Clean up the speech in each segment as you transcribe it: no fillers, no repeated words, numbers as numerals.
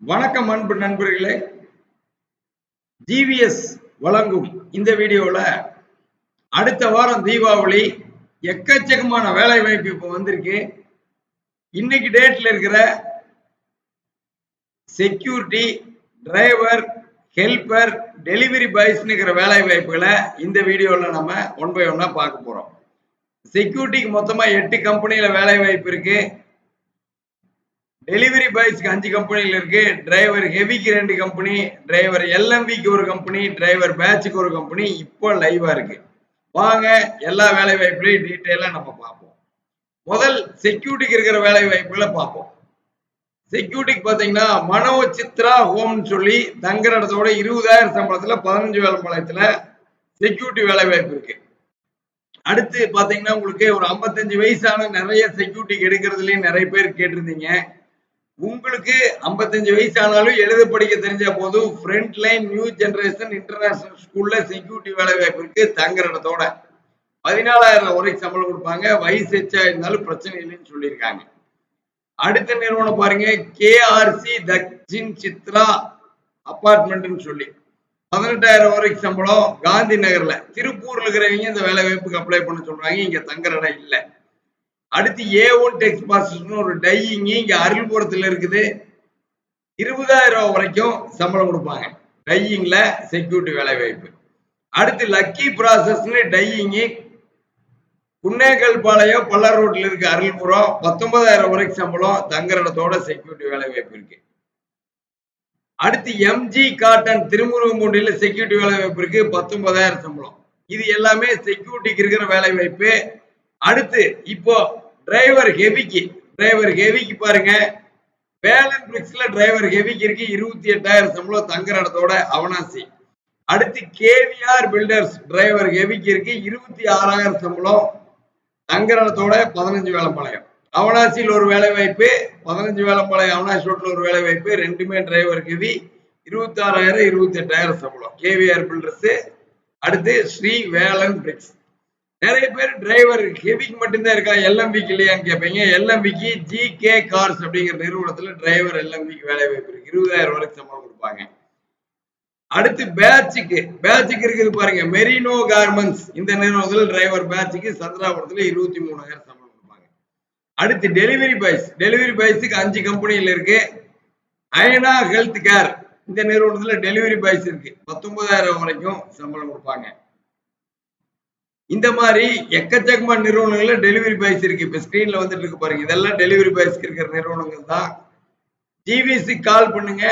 வணக்கம் அன்பு நண்பர்களே. ஜிவிஎஸ் வழங்கும் இந்த வீடியோல அடுத்த வாரம் தீபாவளி எக்கச்சக்கமான வேலை வாய்ப்பு இப்ப வந்திருக்கு. இன்னைக்கு டேட்ல இருக்கிற செக்யூரிட்டி, டிரைவர், ஹெல்பர், டெலிவரி பாய்ஸ்ங்கிற வேலை வாய்ப்புகளை இந்த வீடியோல நம்ம ஒன் பை ஒன்னா பார்க்க போறோம். செக்யூரிட்டிக்கு மொத்தமா 8 கம்பெனியில வேலை வாய்ப்பு இருக்கு. டெலிவரி பாய்ஸ்க்கு 5 கம்பெனில இருக்கு. டிரைவர் ஹெவிக்கு 2 கம்பெனி, டிரைவர் எல்எம்விக்கு ஒரு கம்பெனி, டிரைவர் பேட்சுக்கு ஒரு கம்பெனி இப்போ லைவா இருக்கு. வாங்க எல்லா வேலை வாய்ப்புகளையும் டீட்டெயிலா நம்ம பார்ப்போம். முதல் செக்யூரிட்டிக்கு இருக்கிற வேலை வாய்ப்புகளை பார்ப்போம். செக்யூரிட்டிக்கு பாத்தீங்கன்னா மனோ சித்ரா ஹோம்னு சொல்லி தங்குற இடத்தோட 20,000 சம்பளத்துல 15 வேலை பாளையத்துல செக்யூரிட்டி வேலை வாய்ப்பு இருக்கு. அடுத்து பாத்தீங்கன்னா உங்களுக்கு ஒரு 55 வயசான நிறைய செக்யூரிட்டிக்கு எடுக்கிறதுலயும் நிறைய பேர் கேட்டிருந்தீங்க. உங்களுக்கு 55 வயசு ஆனாலும் எழுத படிக்க தெரிஞ்ச போதும் front line new generation international ஸ்கூல்ல செக்யூரிட்டி வேலை வாய்ப்பு இருக்கு. தங்குற இடத்தோட 14,000 வரைக்கும் சம்பளம் கொடுப்பாங்க. வயசு எச்சா இருந்தாலும் பிரச்சனை இல்லைன்னு சொல்லியிருக்காங்க. அடுத்த நிறுவனம் பாருங்க, கேஆர்சி தக்ஷின் சித்ரா அபார்ட்மெண்ட்னு சொல்லி 18,000 வரைக்கும் சம்பளம். காந்தி நகர்ல, திருப்பூர்ல இருக்கிறவங்க இந்த வேலை வாய்ப்புக்கு அப்ளை பண்ண சொல்றாங்க. இங்க தங்குற இடம் இல்லை. அடுத்து A1 டெக்ஸ்பாஸ்ட்னு ஒரு டையிங் இங்க அருள்புரத்துல இருக்குது. 20,000 வரைக்கும் சம்பளம் கொடுப்பாங்க. டையிங்ல செக்யூரிட்டி வேலை வாய்ப்பு. அடுத்து லக்கி ப்ராசஸ்னு டையிங் குன்னேக்கல் பாளையம் பல்லர் ரோட்ல இருக்கு அருள்புரம். 19,000 வரைக்கும் சம்பளம். தங்குற இடத்தோட செக்யூரிட்டி வேலை வாய்ப்பு இருக்கு. அடுத்து எம்ஜி காட்டன் திருமுருகம்பூண்டியில செக்யூரிட்டி வேலை வாய்ப்பு இருக்கு. 19,000 சம்பளம். இது எல்லாமே செக்யூரிட்டிக்கு இருக்கிற வேலை வாய்ப்பு. அடுத்து இப்போ டிரைவர் ஹெவிக்கு பாருங்க, வேலன் பிரிக்ஸ்ல டிரைவர் ஹெவிக்கு இருக்கு. 28,000 சம்பளம். தங்குற இடத்தோட அவனாசி. அடுத்து கேவிஆர் பில்டர்ஸ் டிரைவர் ஹெவிக்கு இருக்கு. 26,000 சம்பளம். தங்குற இடத்தோட 15 வேலைப்பாளையம். அவனாசியில் ஒரு வேலை வாய்ப்பு, 15 வேலைப்பாளையம் அவனாசி ரோட்ல ஒரு வேலை வாய்ப்பு. ரெண்டுமே டிரைவர் ஹெவி. 26,000 28,000 சம்பளம். KVR builders. அடுத்து ஸ்ரீ வேலன் பிரிக்ஸ். நிறைய பேர் டிரைவர் ஹெவிக்கு மட்டும்தான் இருக்கா, எல்எம்பிக்கு இல்லையான்னு கேட்பீங்க. எல்எம்பிக்கு ஜிகே கார்ஸ் அப்படிங்கிற நிறுவனத்துல டிரைவர் எல்எம்பிக்கு வேலை வாய்ப்பு இருக்கு. 20,000 வரைக்கும் சம்பளம் கொடுப்பாங்க. அடுத்து பேட்சுக்கு இருக்குது பாருங்க, மெரினோ கார்மெண்ட்ஸ் இந்த நிறுவனத்துல டிரைவர் பேட்சுக்கு சந்திராபுரத்துல 23,000 சம்பளம் கொடுப்பாங்க. அடுத்து டெலிவரி பாய்ஸுக்கு 5 கம்பெனியில இருக்கு. அயனா ஹெல்த் கேர் இந்த நிறுவனத்துல டெலிவரி பாய்ஸ் இருக்கு. 19,000 வரைக்கும் சம்பளம் கொடுப்பாங்க. இந்த மாதிரி எக்கச்சக்கமான நிறுவனங்கள்ல டெலிவரி பாய்ஸ் இருக்கு. இப்ப ஸ்கிரீன்ல வந்துட்டு இருக்கு பாருங்க, இதெல்லாம் டெலிவரி பாய்ஸ்க்கு இருக்கிற நிறுவனங்கள் தான். ஜிவிஎஸ்சி கால் பண்ணுங்க.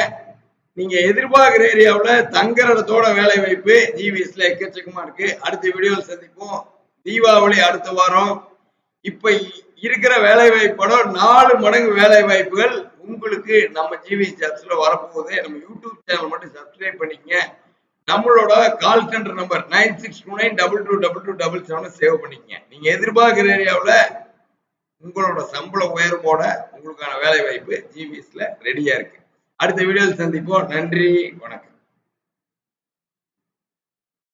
நீங்க எதிர்பார்க்கிற ஏரியாவுல தங்குற இடத்தோட வேலை வாய்ப்பு ஜிவிஎஸ்ல எக்கச்சக்கமா இருக்கு. அடுத்த வீடியோவில் சந்திப்போம். தீபாவளி அடுத்த வாரம். இப்ப இருக்கிற வேலை வாய்ப்போட 4 மடங்கு வேலை வாய்ப்புகள் உங்களுக்கு நம்ம ஜிவிஎஸ் ஜாப்ஸ்ல வரப்போகுது. நம்ம யூடியூப் சேனல் மட்டும் சப்ஸ்கிரைப் பண்ணிக்கங்க. நம்மளோட கால் சென்டர் நம்பர் 9629222277 சேவ் பண்ணிக்கங்க. நீங்க எதிர்பார்க்கிற ஏரியாவில் உங்களோட சம்பள உயர்வோட உங்களுக்கான வேலை வாய்ப்பு ஜிவிஎஸ்ல ரெடியா இருக்கு. அடுத்த வீடியோவில் சந்திப்போம். நன்றி, வணக்கம்.